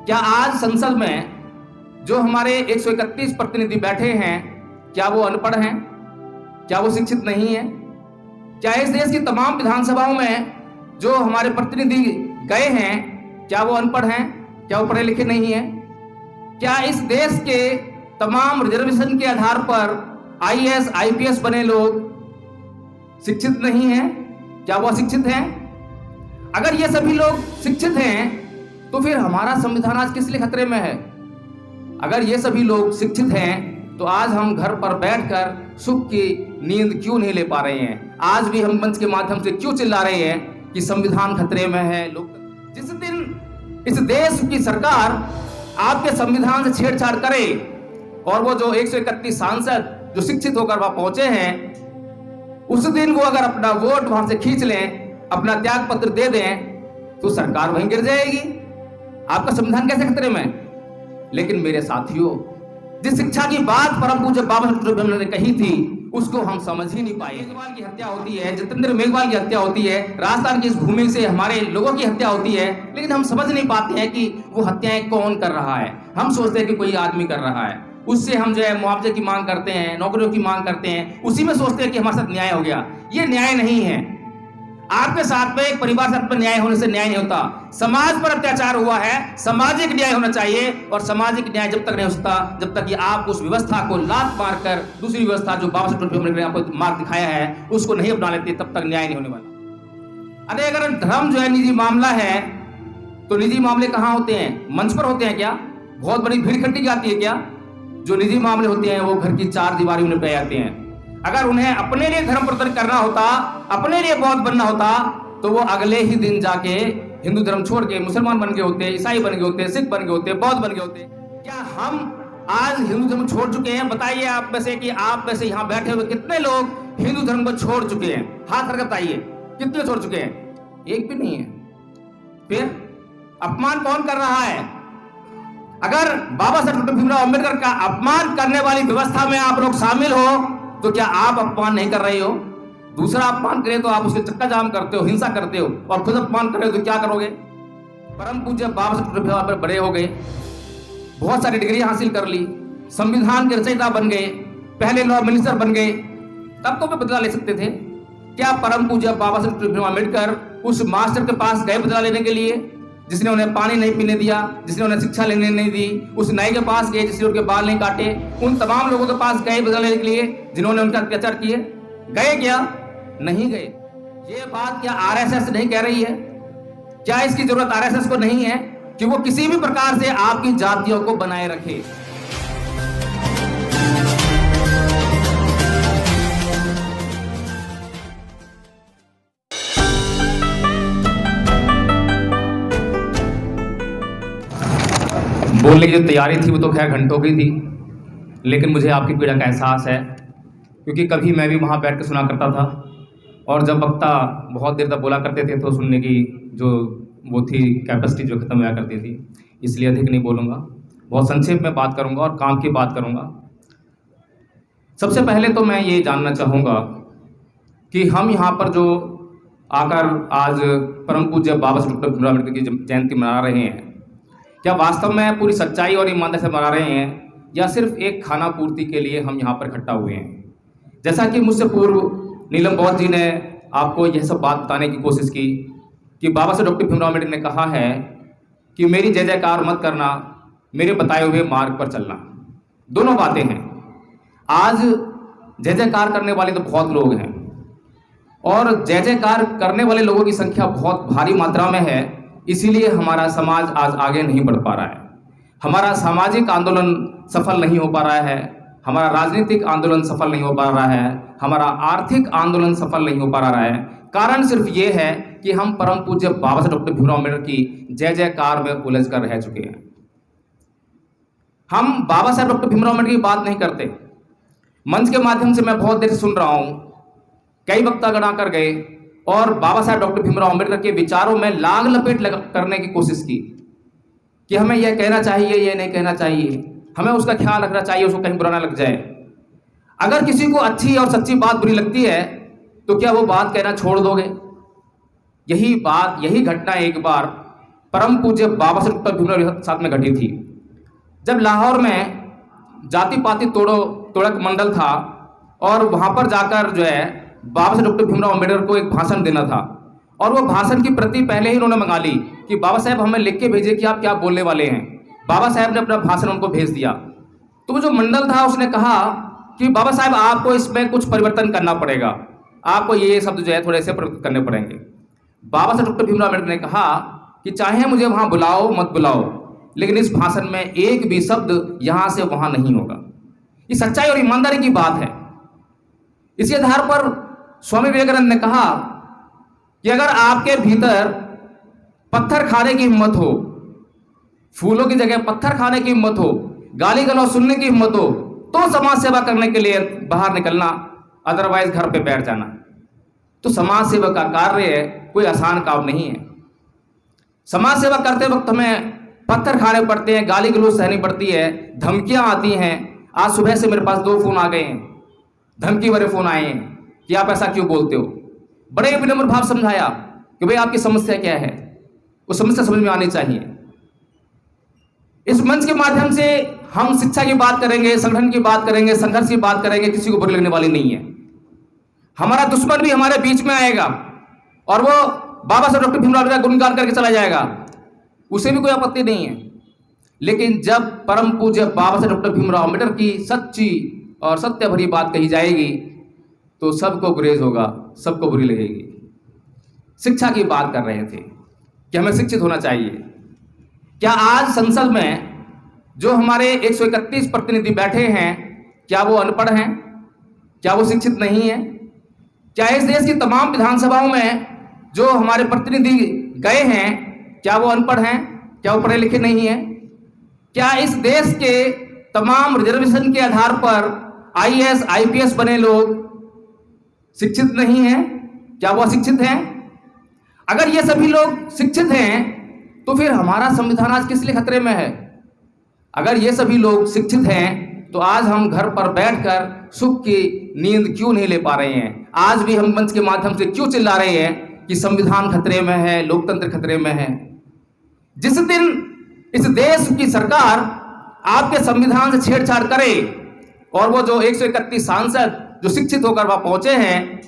क्या आज संसद में जो हमारे 131 प्रतिनिधि बैठे हैं, क्या वो अनपढ़ हैं? क्या वो शिक्षित नहीं है? क्या इस देश की तमाम विधानसभाओं में जो हमारे प्रतिनिधि गए हैं, क्या वो अनपढ़ हैं? क्या वो पढ़े लिखे नहीं हैं? क्या इस देश के तमाम रिजर्वेशन के आधार पर आईएएस आईपीएस बने लोग शिक्षित नहीं हैं? क्या वो अशिक्षित हैं? अगर ये सभी लोग शिक्षित हैं तो फिर हमारा संविधान आज किस लिए खतरे में है? अगर ये सभी लोग शिक्षित हैं तो आज हम घर पर बैठकर सुख की नींद क्यों नहीं ले पा रहे हैं? आज भी हम मंच के माध्यम से क्यों चिल्ला रहे हैं कि संविधान खतरे में है? लोग जिस दिन इस देश की सरकार आपके संविधान से छेड़छाड़ करे और वो जो 131 सांसद जो शिक्षित होकर वहां पहुंचे हैं, उस दिन वो अगर अपना वोट वहां से खींच लें, अपना त्याग पत्र दे दें, तो सरकार वहीं गिर जाएगी। आपका संविधान कैसे खतरे में? लेकिन मेरे साथियों, जिस शिक्षा की बात परम पूज्य बाबा साहब ने कही थी, उसको हम समझ ही नहीं पाए। मेघवाल की हत्या होती है, जितेंद्र मेघवाल की हत्या होती है, राजस्थान की इस भूमि से हमारे लोगों की हत्या होती है, लेकिन हम समझ नहीं पाते हैं कि वो हत्याएं कौन कर रहा है। हम सोचते हैं कि कोई आदमी कर रहा है, उससे हम जो है मुआवजे की मांग करते हैं, नौकरियों की मांग करते हैं, उसी में सोचते हैं कि हमारे साथ न्याय हो गया। ये न्याय नहीं है। आपके साथ में, एक परिवार साथ में न्याय होने से न्याय नहीं होता। समाज पर अत्याचार हुआ है, सामाजिक न्याय होना चाहिए, और सामाजिक न्याय जब तक नहीं होता जब तक कि आप उस व्यवस्था को लात मारकर दूसरी व्यवस्था जो बाबा साहब ने आपको मार्ग दिखाया है उसको नहीं अपना लेते, तब तक न्याय नहीं होने वाला। अरे अगर धर्म जो है निजी मामला है, तो निजी मामले कहाँ होते हैं? मंच पर होते हैं क्या? बहुत बड़ी भीड़ इकट्ठी जाती है क्या? जो निजी मामले होते हैं वो घर की चार दीवारी में निपटाए जाते हैं। अगर उन्हें अपने लिए धर्म प्रचार करना होता, अपने लिए बौद्ध बनना होता, तो वो अगले ही दिन जाके हिंदू धर्म छोड़ के मुसलमान बन गए होते, ईसाई बन गए होते, सिख बन गए होते, बौद्ध बन गए होते। क्या हम आज हिंदू धर्म छोड़ चुके हैं? बताइए आप में से कि आप में से यहाँ बैठे हुए कितने लोग हिंदू धर्म को छोड़ चुके हैं? हाथ करके बताइए, कितने छोड़ चुके हैं? एक भी नहीं है। फिर अपमान कौन कर रहा है? अगर बाबा साहब डॉक्टर भीमराव अम्बेडकर का अपमान करने वाली व्यवस्था में आप लोग शामिल हो, तो क्या आप अपमान नहीं कर रहे हो? दूसरा अपमान करे तो आप उसके चक्का जाम करते हो, हिंसा करते हो, और खुद अपमान कर रहे हो तो क्या करोगे? परम पूज्य बाबा साहब पर बड़े हो गए, बहुत सारी डिग्री हासिल कर ली, संविधान के रचयिता बन गए, पहले लॉ मिनिस्टर बन गए, तब तो वे बदला ले सकते थे। क्या परम पूज्य बाबा साहब भीमराव अम्बेडकर उस मास्टर के पास गए बदला लेने के लिए, जिसने उन्हें पानी नहीं पीने दिया, जिसने उन्हें शिक्षा लेने नहीं दी? उस नाई के पास गए जिसने उनके बाल नहीं काटे? उन तमाम लोगों के पास गए बदला लेने के लिए जिन्होंने उनका अत्याचार किए? गए क्या? नहीं गए। ये बात क्या आरएसएस नहीं कह रही है? क्या इसकी जरूरत आरएसएस को नहीं है कि वो किसी भी प्रकार से आपकी जातियों को बनाए रखे? बोलने की जो तैयारी थी वो तो खैर घंटों की थी, लेकिन मुझे आपकी पीड़ा का एहसास है, क्योंकि कभी मैं भी वहाँ बैठ कर सुना करता था, और जब वक्ता बहुत देर तक बोला करते थे तो सुनने की जो वो थी कैपेसिटी जो ख़त्म हुआ करती थी। इसलिए अधिक नहीं बोलूँगा, बहुत संक्षेप में बात करूँगा और काम की बात करूँगा। सबसे पहले तो मैं ये जानना चाहूँगा कि हम यहाँ पर जो आकर आज परम पूज्य बाबा साहब डॉक्टर भीमराव अम्बेडकर की जयंती मना रहे हैं, क्या वास्तव में पूरी सच्चाई और ईमानदारी से मना रहे हैं, या सिर्फ एक खाना पूर्ति के लिए हम यहाँ पर इकट्ठा हुए हैं? जैसा कि मुझसे पूर्व नीलम बौद्ध जी ने आपको यह सब बात बताने की कोशिश की कि बाबा साहब डॉक्टर भीमराव अम्बेडकर ने कहा है कि मेरी जय जयकार मत करना, मेरे बताए हुए मार्ग पर चलना। दोनों बातें हैं। आज जय जयकार करने वाले तो बहुत लोग हैं, और जय जयकार करने वाले लोगों की संख्या बहुत भारी मात्रा में है, इसीलिए हमारा समाज आज आगे नहीं बढ़ पा रहा है। हमारा सामाजिक आंदोलन सफल नहीं हो पा रहा है, हमारा राजनीतिक आंदोलन सफल नहीं हो पा रहा है, हमारा आर्थिक आंदोलन सफल नहीं हो पा रहा है। कारण सिर्फ ये है कि हम परम पूज्य बाबा साहब डॉक्टर भीमराव अम्बेडकर की जय जयकार में उलझ कर रह चुके हैं। हम बाबा साहब डॉक्टर भीमराव अम्बेडकर की बात नहीं करते। मंच के माध्यम से मैं बहुत देर से सुन रहा हूं, कई वक्ता गणा कर गए और बाबा साहब डॉक्टर भीमराव अम्बेडकर के विचारों में लाग लपेट करने की कोशिश की कि हमें यह कहना चाहिए, यह नहीं कहना चाहिए, हमें उसका ख्याल रखना चाहिए, उसको कहीं बुरा ना लग जाए। अगर किसी को अच्छी और सच्ची बात बुरी लगती है तो क्या वो बात कहना छोड़ दोगे? यही बात, यही घटना एक बार परम पूज्य बाबा साहेब डॉक्टर भीमराव के साथ में घटी थी। जब लाहौर में जाति पाति तोड़क मंडल था और वहाँ पर जाकर जो है बाबा साहेब डॉक्टर भीमराव अम्बेडकर को एक भाषण देना था, और वो भाषण की प्रति पहले ही उन्होंने मंगा ली कि बाबा साहेब हमें लिख के भेजिए कि आप क्या बोलने वाले हैं। बाबा साहेब ने अपना भाषण उनको भेज दिया। तो वो जो मंडल था उसने कहा कि बाबा साहेब आपको इसमें कुछ परिवर्तन करना पड़ेगा, आपको ये शब्द जो है थोड़े से परिवर्तन करने पड़ेंगे। बाबा साहेब डॉक्टर भीमराव अम्बेडकर ने कहा कि चाहे मुझे वहाँ बुलाओ मत बुलाओ, लेकिन इस भाषण में एक भी शब्द यहाँ से वहाँ नहीं होगा। ये सच्चाई और ईमानदारी की बात है। इसी आधार पर स्वामी विवेकानंद ने कहा कि अगर आपके भीतर पत्थर खाने की हिम्मत हो, फूलों की जगह पत्थर खाने की हिम्मत हो, गाली गलौज सुनने की हिम्मत हो, तो समाज सेवा करने के लिए बाहर निकलना, अदरवाइज घर पे बैठ जाना। तो समाज सेवा का कार्य कोई आसान काम नहीं है। समाज सेवा करते वक्त हमें पत्थर खाने पड़ते हैं, गाली गलौज सहनी पड़ती है, धमकियां आती हैं। आज सुबह से मेरे पास 2 फोन आ गए हैं, धमकी भरे फोन आए हैं कि आप ऐसा क्यों बोलते हो। बड़े विनम्र भाव समझाया कि भाई आपकी समस्या क्या है, वो समस्या समझ में आनी चाहिए। इस मंच के माध्यम से हम शिक्षा की बात करेंगे, संगठन की बात करेंगे, संघर्ष की बात करेंगे, किसी को बुरी लगने वाली नहीं है। हमारा दुश्मन भी हमारे बीच में आएगा और वो बाबा साहेब डॉक्टर भीमराव का गुणगान करके चला जाएगा, उसे भी कोई आपत्ति नहीं है। लेकिन जब परम पूज्य बाबा साहेब डॉक्टर भीमराव अम्बेडकर की सच्ची और सत्य भरी बात कही जाएगी तो सबको गुरेज होगा, सबको बुरी लगेगी। शिक्षा की बात कर रहे थे कि हमें शिक्षित होना चाहिए। क्या आज संसद में जो हमारे 131 प्रतिनिधि बैठे हैं, क्या वो अनपढ़ हैं? क्या वो शिक्षित नहीं है? क्या इस देश की तमाम विधानसभाओं में जो हमारे प्रतिनिधि गए हैं, क्या वो अनपढ़ हैं? क्या वो पढ़े लिखे नहीं हैं? क्या इस देश के तमाम रिजर्वेशन के आधार पर IAS IPS बने लोग शिक्षित नहीं हैं? क्या वो अशिक्षित हैं? अगर ये सभी लोग शिक्षित हैं तो फिर हमारा संविधान आज किस लिए खतरे में है? अगर ये सभी लोग शिक्षित हैं तो आज हम घर पर बैठकर सुख की नींद क्यों नहीं ले पा रहे हैं? आज भी हम मंच के माध्यम से क्यों चिल्ला रहे हैं कि संविधान खतरे में है, लोकतंत्र खतरे में है? जिस दिन इस देश की सरकार आपके संविधान से छेड़छाड़ करे और वो जो 131 सांसद जो शिक्षित होकर वहां पहुंचे हैं,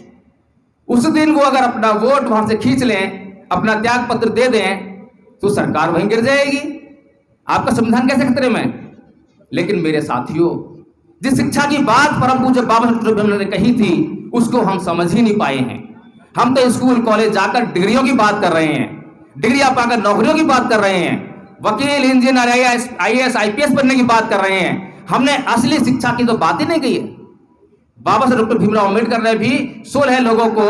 उस दिन वो अगर अपना वोट वहां से खींच लें, अपना त्याग पत्र दे दें, तो सरकार वहीं गिर जाएगी। आपका संविधान कैसे खतरे में? लेकिन मेरे साथियों, जिस शिक्षा की बात परम पूज्य बाबा साहेब डॉक्टर भीमराव ने कही थी उसको हम समझ ही नहीं पाए हैं। हम तो स्कूल कॉलेज जाकर डिग्रियों की बात कर रहे हैं, डिग्रियां पाकर नौकरियों की बात कर रहे हैं, वकील इंजीनियर IAS IPS बनने की बात कर रहे हैं। हमने असली शिक्षा की तो बात ही नहीं की है। बाबा साहेब डॉक्टर भीमराव अम्बेडकर ने भी 16 लोगों को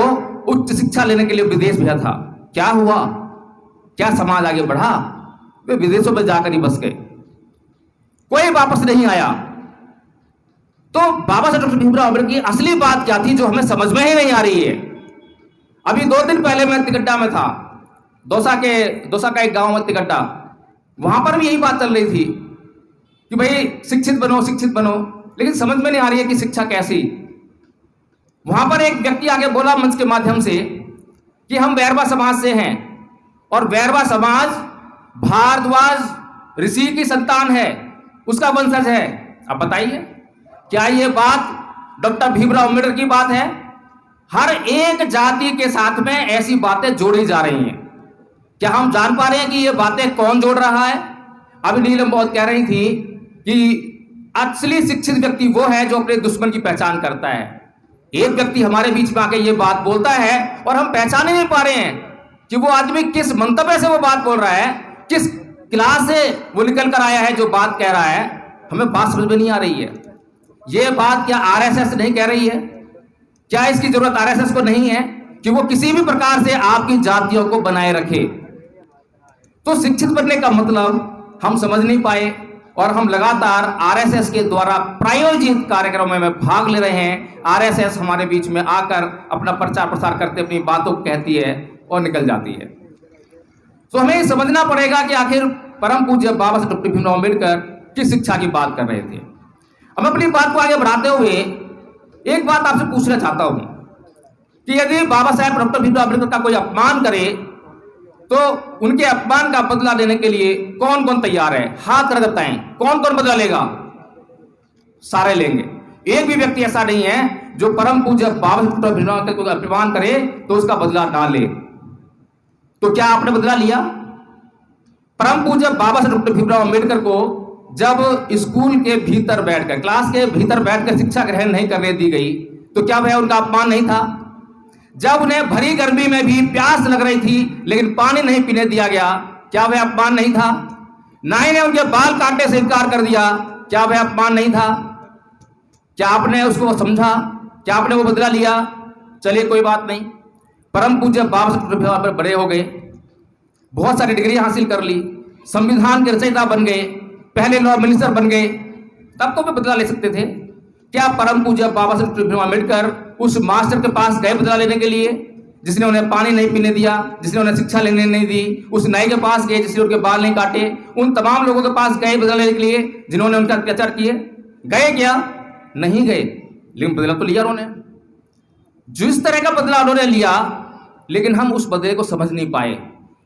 उच्च शिक्षा लेने के लिए विदेश भेजा था। क्या हुआ? क्या समाज आगे बढ़ा? वे विदेशों में जाकर ही बस गए, कोई वापस नहीं आया। तो बाबा साहेब डॉक्टर भीमराव अम्बेडकर की असली बात क्या थी जो हमें समझ में ही नहीं आ रही है। अभी 2 दिन पहले मैं तिगड्डा में था, दौसा का एक गांव में तिगड्डा। वहां पर भी यही बात चल रही थी कि भाई शिक्षित बनो, शिक्षित बनो, लेकिन समझ में नहीं आ रही है कि शिक्षा कैसी। वहां पर एक व्यक्ति आगे बोला मंच के माध्यम से कि हम बैरवा समाज से हैं और बैरवा समाज भारद्वाज ऋषि की संतान है, उसका वंशज है। अब बताइए, क्या ये बात डॉक्टर भीमराव अम्बेडकर की बात है? हर एक जाति के साथ में ऐसी बातें जोड़ी जा रही हैं। क्या हम जान पा रहे हैं कि ये बातें कौन जोड़ रहा है? अभी नीलम बहुत कह रही थी कि असली शिक्षित व्यक्ति वो है जो अपने दुश्मन की पहचान करता है। एक व्यक्ति हमारे बीच में आके ये बात बोलता है और हम पहचान ही नहीं पा रहे हैं कि वो आदमी किस मंतव्य से वो बात बोल रहा है, किस क्लास से वो निकल कर आया है जो बात कह रहा है। हमें बात समझ में नहीं आ रही है। ये बात क्या RSS नहीं कह रही है? क्या इसकी जरूरत RSS को नहीं है कि वो किसी भी प्रकार से आपकी जातियों को बनाए रखे? तो शिक्षित बनने का मतलब हम समझ नहीं पाए और हम लगातार RSS के द्वारा प्रायोजित कार्यक्रमों में भाग ले रहे हैं। RSS हमारे बीच में आकर अपना प्रचार प्रसार करते अपनी बातों को कहती है और निकल जाती है। तो हमें समझना पड़ेगा कि आखिर परम पूज्य बाबा साहेब डॉक्टर भीमराव अम्बेडकर किस शिक्षा की बात कर रहे थे। हम अपनी बात को आगे बढ़ाते हुए एक बात आपसे पूछना चाहता हूं कि यदि बाबा साहेब डॉक्टर भीमराव अम्बेडकर का कोई अपमान करे तो उनके अपमान का बदला लेने के लिए कौन कौन तैयार है? हाथ रख बताएं, कौन कौन बदला लेगा? सारे लेंगे। एक भी व्यक्ति ऐसा नहीं है जो परम पूज्य बाबा साहेब भीमराव अम्बेडकर को अपमान करे तो उसका बदला ना ले। तो क्या आपने बदला लिया? परम पूज्य बाबा साहेब डॉक्टर भीमराव अम्बेडकर को जब स्कूल के भीतर बैठकर, क्लास के भीतर बैठकर शिक्षा ग्रहण नहीं करने दी गई तो क्या वह उनका अपमान नहीं था? जब उन्हें भरी गर्मी में भी प्यास लग रही थी लेकिन पानी नहीं पीने दिया गया, क्या वह अपमान नहीं था? नाई ने उनके बाल काटने से इनकार कर दिया, क्या वह अपमान नहीं था? क्या आपने उसको समझा? क्या आपने वो बदला लिया? चलिए कोई बात नहीं, परम पूज्य बाबा साहेब पर बड़े हो गए, बहुत सारी डिग्री हासिल कर ली, संविधान के रचयिता बन गए, पहले लॉ मिनिस्टर बन गए, तब तो वे बदला ले सकते थे। क्या परम पूज्य बाबा साहेब भीमराव अम्बेडकर उस मास्टर के पास गए बदला लेने के लिए जिसने उन्हें पानी नहीं पीने दिया, जिसने उन्हें शिक्षा लेने नहीं दी? उस नाई के पास गए जिसने उनके बाल नहीं काटे? उन तमाम लोगों के पास गए बदला लेने के लिए जिन्होंने उनका अत्याचार किए? गए क्या? नहीं गए, लेकिन बदला तो लिया उन्होंने। जिस तरह का बदला उन्होंने लिया, लेकिन हम उस बदले को समझ नहीं पाए,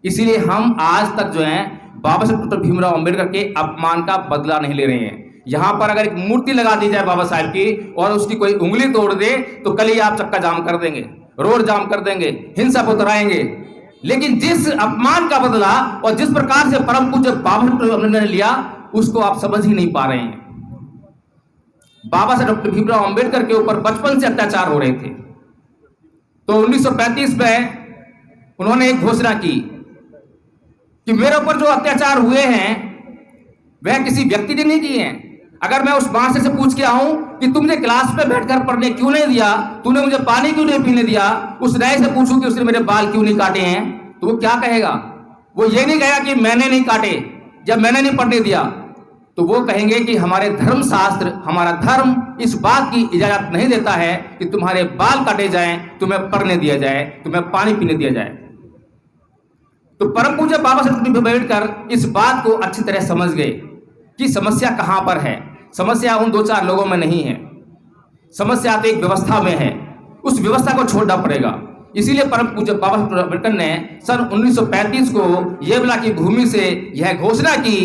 इसीलिए हम आज तक जो है बाबा साहेब डॉक्टर भीमराव अम्बेडकर के अपमान का बदला नहीं ले रहे हैं। यहां पर अगर एक मूर्ति लगा दी जाए बाबा साहेब की और उसकी कोई उंगली तोड़ दे तो कल ही आप चक्का जाम कर देंगे, रोड जाम कर देंगे, हिंसा को उतराएंगे। लेकिन जिस अपमान का बदला और जिस प्रकार से परम पूज्य बाबा साहेब ने लिया, उसको आप समझ ही नहीं पा रहे हैं। बाबा साहेब डॉक्टर भीमराव अम्बेडकर के ऊपर बचपन से अत्याचार हो रहे थे, तो 1935 में उन्होंने एक घोषणा की कि मेरे ऊपर जो अत्याचार हुए हैं वह किसी व्यक्ति ने नहीं किए हैं। अगर मैं उस मास्टर से पूछ के आऊं कि तुमने क्लास पे बैठकर पढ़ने क्यों नहीं दिया, तूने मुझे पानी क्यों नहीं पीने दिया, उस नाई से पूछूं कि उसने मेरे बाल क्यों नहीं काटे हैं, तो वो क्या कहेगा? वो ये नहीं कहेगा कि मैंने नहीं काटे या मैंने नहीं पढ़ने दिया, तो वो कहेंगे कि हमारे धर्म शास्त्र, हमारा धर्म इस बात की इजाजत नहीं देता है कि तुम्हारे बाल काटे जाएं, तुम्हें पढ़ने दिया जाए, तुम्हें पानी पीने दिया जाए। तो परम पूज्य बाबा साहेब अम्बेडकर इस बात को अच्छी तरह समझ गए कि समस्या कहां पर है। समस्या उन दो चार लोगों में नहीं है, समस्या तो एक व्यवस्था में है, उस व्यवस्था को छोड़ना पड़ेगा। इसीलिए परम पूज्य बाबा साहेब अम्बेडकर ने सन 1935 को येवला की भूमि से यह घोषणा की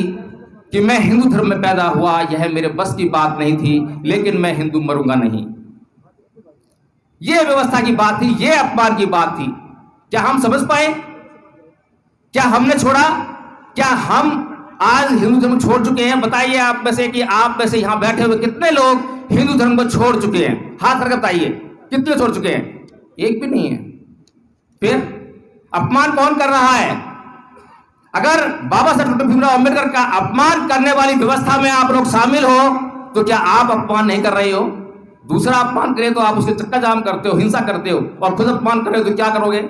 कि मैं हिंदू धर्म में पैदा हुआ, यह मेरे बस की बात नहीं थी, लेकिन मैं हिंदू मरूंगा नहीं। यह व्यवस्था की बात थी, यह अपमान की बात थी। क्या हम समझ पाए? क्या हमने छोड़ा? क्या हम आज हिंदू धर्म छोड़ चुके हैं? बताइए आप में से कि आप में से यहां बैठे हुए कितने लोग हिंदू धर्म को छोड़ चुके हैं? हाथ रख बताइए, कितने छोड़ चुके हैं? एक भी नहीं है। फिर अपमान कौन कर रहा है? अगर बाबा साहेब डॉक्टर भीमराव अम्बेडकर का अपमान करने वाली व्यवस्था में आप लोग शामिल हो तो क्या आप अपमान नहीं कर रहे हो? दूसरा अपमान करे तो आप उसके चक्का जाम करते हो, हिंसा करते हो, और खुद अपमान कर रहे हो तो क्या करोगे?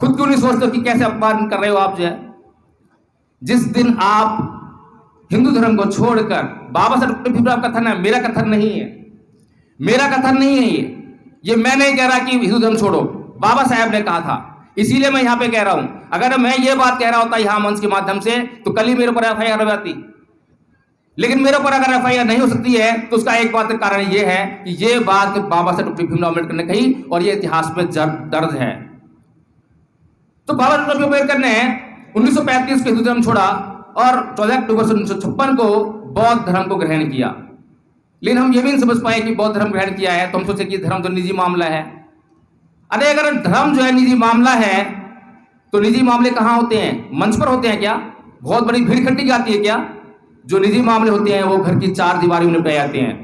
खुद क्यों नहीं सोचते कि कैसे अपमान कर रहे हो आप? जो है जिस दिन आप हिंदू धर्म को छोड़कर, बाबा साहेब डॉक्टर भीमराव का कथन है, मेरा कथन नहीं है, मेरा कथन नहीं है ये मैं नहीं कह रहा कि हिंदू धर्म छोड़ो, बाबा साहेब ने कहा था, इसीलिए मैं यहां पे कह रहा हूं। अगर मैं ये बात कह रहा होता यहां मंच के माध्यम से तो कल ही मेरे ऊपर एफआईआर हो जाती, लेकिन मेरे ऊपर अगर एफआईआर नहीं हो सकती है तो उसका एक बात कारण यह है कि ये बात बाबा साहेब डॉक्टर भीमराव अम्बेडकर ने कही और ये इतिहास में दर्ज है। तो बाबा साहेब डॉक्टर अम्बेडकर ने 1935 को हिंदू धर्म छोड़ा और 14 अक्टूबर 1956 को बौद्ध धर्म को ग्रहण किया। लेकिन हम ये भी नहीं समझ पाए कि बौद्ध धर्म ग्रहण किया है तो हम सोचे कि धर्म तो निजी मामला है। अरे अगर धर्म जो है निजी मामला है तो निजी मामले कहाँ होते हैं? मंच पर होते हैं क्या? बहुत बड़ी भीड़ इकट्ठी जाती है क्या? जो निजी मामले होते हैं वो घर की चार दीवारी में निपटाए जाते हैं।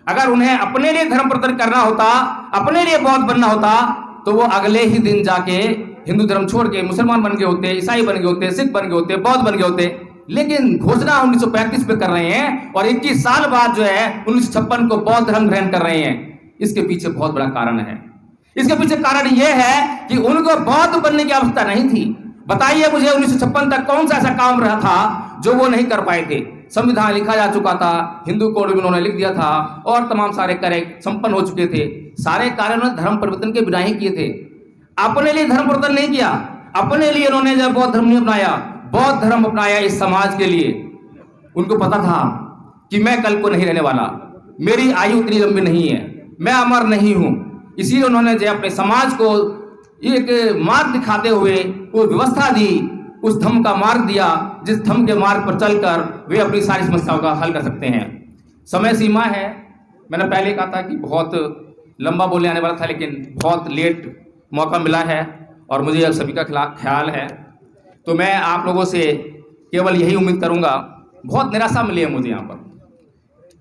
अगर उन्हें अपने लिए धर्म प्रवर्तन करना होता, अपने लिए बौद्ध बनना होता, तो वो अगले ही दिन जाके हिंदू धर्म छोड़ के मुसलमान बन गए होते, ईसाई बन गए होते, सिख बन गए होते, बौद्ध बन गए होते। लेकिन घोषणा 1935 पे कर रहे हैं और 21 साल बाद जो है 1956 को बौद्ध धर्म ग्रहण कर रहे हैं। इसके पीछे बहुत बड़ा कारण है। इसके पीछे कारण यह है कि उनको बौद्ध बनने की आवश्यकता नहीं थी। बताइए मुझे 1956 तक कौन सा ऐसा काम रहा था जो वो नहीं कर पाए थे? संविधान लिखा जा चुका था, हिंदू कोड भी उन्होंने लिख दिया था और तमाम सारे कार्य संपन्न हो चुके थे। सारे कार्य उन्होंने धर्म परिवर्तन के बिना ही किए थे, अपने लिए धर्म परिवर्तन नहीं किया। अपने लिए उन्होंने जब बौद्ध धर्म नहीं अपनाया, बौद्ध धर्म अपनाया इस समाज के लिए। उनको पता था कि मैं कल को नहीं रहने वाला, मेरी आयु उतनी लंबी नहीं है, मैं अमर नहीं हूं। इसीलिए उन्होंने जो अपने समाज को एक मार्ग दिखाते हुए वो व्यवस्था दी, उस धम्म का मार्ग दिया जिस धम्म के मार्ग पर चलकर वे अपनी सारी समस्याओं का हल कर सकते हैं। समय सीमा है, मैंने पहले कहा था कि बहुत लंबा बोलने आने वाला था, लेकिन बहुत लेट मौका मिला है और मुझे अब सभी का ख्याल है, तो मैं आप लोगों से केवल यही उम्मीद करूंगा। बहुत निराशा मिली है मुझे यहाँ पर,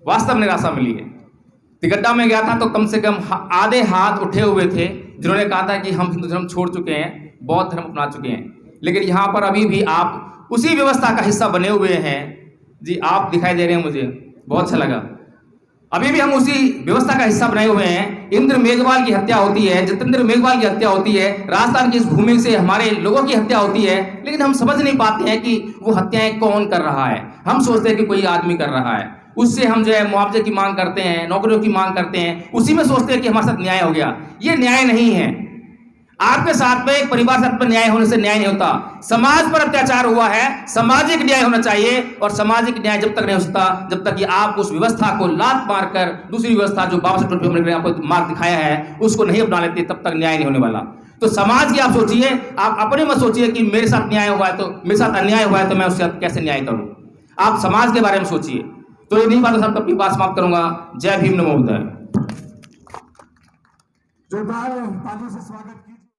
वास्तव निराशा मिली है। तिगड्डा में गया था तो कम से कम आधे हाथ उठे हुए थे जिन्होंने कहा था कि हम हिंदू धर्म छोड़ चुके हैं, बौद्ध धर्म अपना चुके हैं, लेकिन यहाँ पर अभी भी आप उसी व्यवस्था का हिस्सा बने हुए हैं। जी आप दिखाई दे रहे हैं, मुझे बहुत अच्छा लगा। अभी भी हम उसी व्यवस्था का हिस्सा बने हुए हैं। इंद्र मेघवाल की हत्या होती है, जितेंद्र मेघवाल की हत्या होती है, राजस्थान की इस भूमि से हमारे लोगों की हत्या होती है, लेकिन हम समझ नहीं पाते हैं कि वो हत्याएं कौन कर रहा है। हम सोचते हैं कि कोई आदमी कर रहा है, उससे हम जो है मुआवजे की मांग करते हैं, नौकरियों की मांग करते हैं, उसी में सोचते हैं कि हमारे साथ न्याय हो गया। ये न्याय नहीं है। आपके साथ में, एक परिवार साथ में न्याय होने से न्याय नहीं होता। समाज पर अत्याचार हुआ है, सामाजिक न्याय होना चाहिए, और सामाजिक न्याय जब तक नहीं हो सकता जब तक कि आप उस व्यवस्था को लात मारकर दूसरी व्यवस्था जो बाबा साहब अम्बेडकर ने आपको मार्ग दिखाया है उसको नहीं अपना लेते, तब तक न्याय नहीं होने वाला। तो समाज की आप सोचिए, आप अपने मत सोचिए कि मेरे साथ न्याय हुआ है तो मेरे साथ अन्याय हुआ है तो मैं उसके साथ कैसे न्याय करूं। आप समाज के बारे में सोचिए। तो ये नहीं बात साहब, अपनी बात समाप्त करूंगा। जय भीम, नमो बुद्धाय। जोरदार तालियों से स्वागत